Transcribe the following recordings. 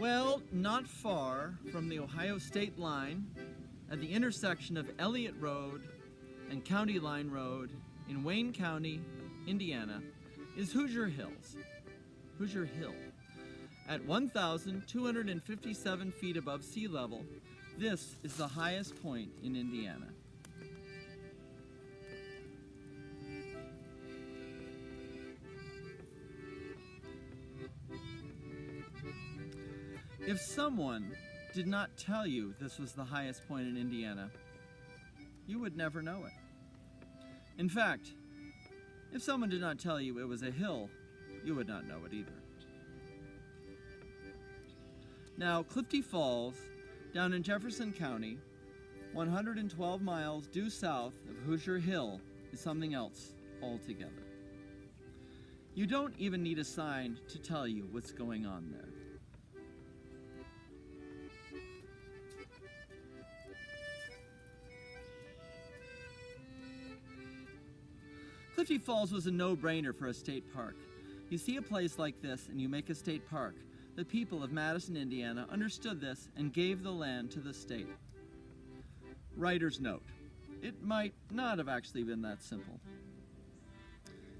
Well, not far from the Ohio state line, at the intersection of Elliott Road and County Line Road in Wayne County, Indiana, is Hoosier Hills. Hoosier Hill. At 1,257 feet above sea level, this is the highest point in Indiana. If someone did not tell you this was the highest point in Indiana, you would never know it. In fact, if someone did not tell you it was a hill, you would not know it either. Now, Clifty Falls, down in Jefferson County, 112 miles due south of Hoosier Hill, is something else altogether. You don't even need a sign to tell you what's going on there. Clifty Falls was a no-brainer for a state park. You see a place like this and you make a state park. The people of Madison, Indiana understood this and gave the land to the state. Writer's note: it might not have actually been that simple.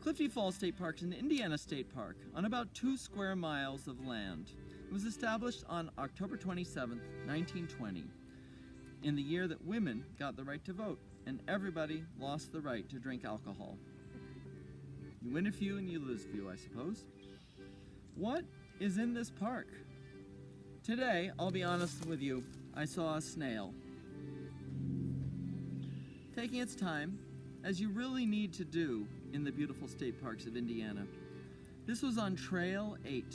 Clifty Falls State Park is an Indiana state park on about 2 square miles of land. It was established on October 27, 1920, in the year that women got the right to vote and everybody lost the right to drink alcohol. You win a few and you lose a few, I suppose. What is in this park? Today, I'll be honest with you, I saw a snail. Taking its time, as you really need to do in the beautiful state parks of Indiana. This was on Trail 8,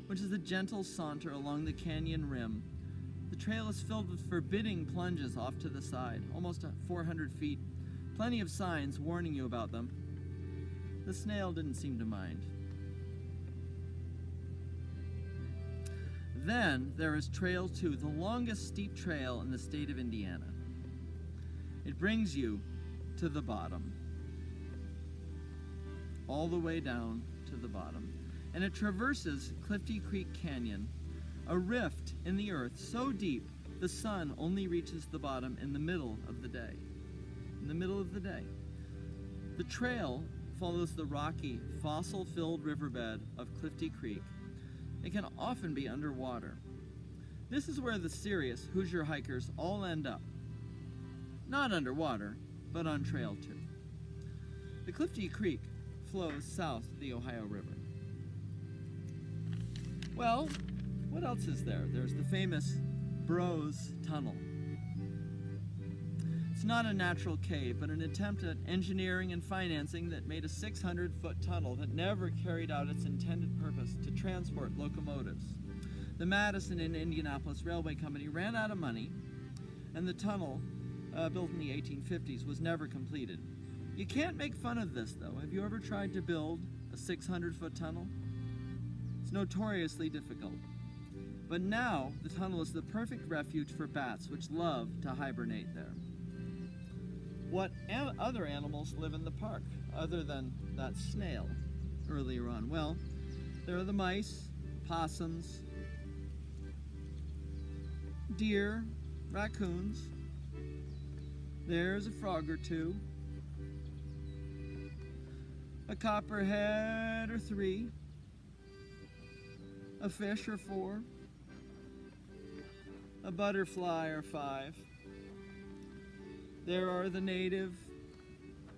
which is a gentle saunter along the canyon rim. The trail is filled with forbidding plunges off to the side, almost 400 feet. Plenty of signs warning you about them. The snail didn't seem to mind. Then there is Trail 2, the longest steep trail in the state of Indiana. It brings you to the bottom, all the way down to the bottom. And it traverses Clifty Creek Canyon, a rift in the earth so deep the sun only reaches the bottom in the middle of the day. In the middle of the day. The trail follows the rocky, fossil-filled riverbed of Clifty Creek. It can often be underwater. This is where the serious Hoosier hikers all end up. Not underwater, but on Trail 2. The Clifty Creek flows south of the Ohio River. Well, what else is there? There's the famous Bros Tunnel. It's not a natural cave, but an attempt at engineering and financing that made a 600-foot tunnel that never carried out its intended purpose to transport locomotives. The Madison and Indianapolis Railway Company ran out of money, and the tunnel, built in the 1850s, was never completed. You can't make fun of this, though. Have you ever tried to build a 600-foot tunnel? It's notoriously difficult. But now, the tunnel is the perfect refuge for bats, which love to hibernate there. What other animals live in the park, other than that snail earlier on? Well, there are the mice, possums, deer, raccoons. There's a frog or two, a copperhead or 3, a fish or 4, a butterfly or 5. There are the native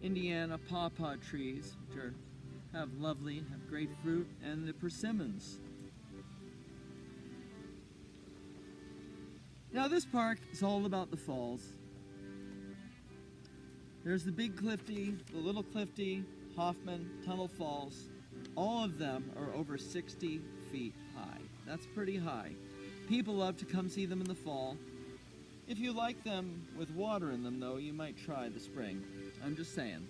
Indiana pawpaw trees, which have great fruit, and the persimmons. Now this park is all about the falls. There's the Big Clifty, the Little Clifty, Hoffman, Tunnel Falls. All of them are over 60 feet high. That's pretty high. People love to come see them in the fall. If you like them with water in them, though, you might try the spring. I'm just saying.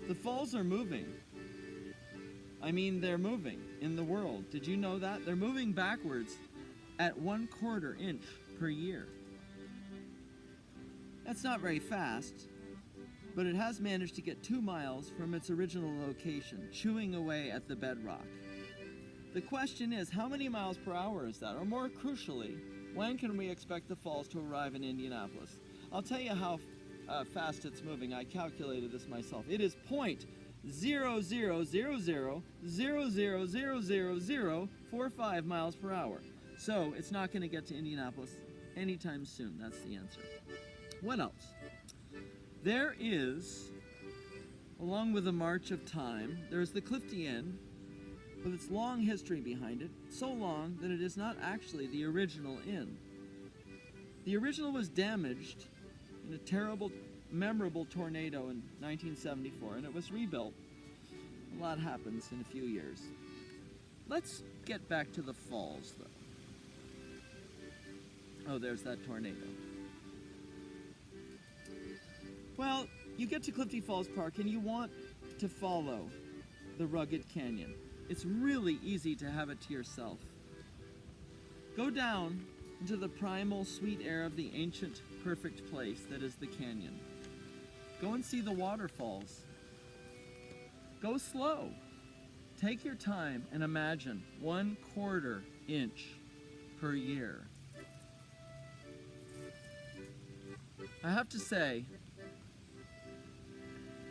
The falls are moving. I mean, they're moving in the world. Did you know that? They're moving backwards at 1/4 inch per year. That's not very fast, but it has managed to get 2 miles from its original location, chewing away at the bedrock. The question is, how many miles per hour is that? Or more crucially, when can we expect the falls to arrive in Indianapolis? I'll tell you how fast it's moving. I calculated this myself. It is 0.0000000045 miles per hour. So it's not going to get to Indianapolis anytime soon. That's the answer. What else? There is, along with the march of time, there's the Clifty Inn, with its long history behind it, so long that it is not actually the original inn. The original was damaged in a terrible, memorable tornado in 1974, and it was rebuilt. A lot happens in a few years. Let's get back to the falls, though. Oh, there's that tornado. Well, you get to Clifty Falls Park and you want to follow the rugged canyon. It's really easy to have it to yourself. Go down into the primal sweet air of the ancient, perfect place that is the canyon. Go and see the waterfalls. Go slow. Take your time and imagine 1/4 inch per year. I have to say,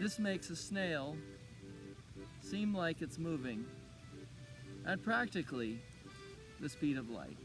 this makes a snail seem like it's moving at practically the speed of light.